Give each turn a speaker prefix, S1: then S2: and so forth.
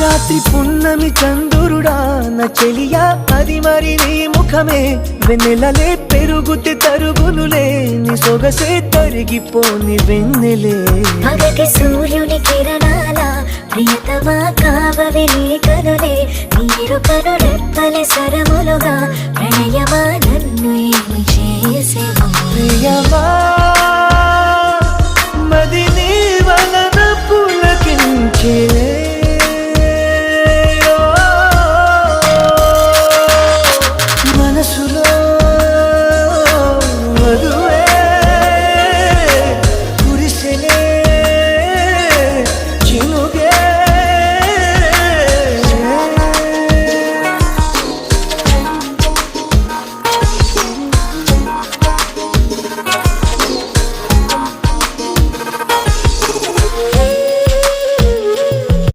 S1: రాత్రి పున్నమి చందురుడా నా చెలియా అది మరి నీ ముఖమే వెన్నెలలే పెరుగుతే తరుగునులే నీ సొగసే తరిగిపోని వెన్నెలే
S2: పగటి సూర్యుని కిరణాల ప్రియతమా కావవి నీ కనులే నీరు కను రెప్పలే సరములుగా ప్రణయమా నన్ను ఏమి చేసేవో
S1: ప్రియమా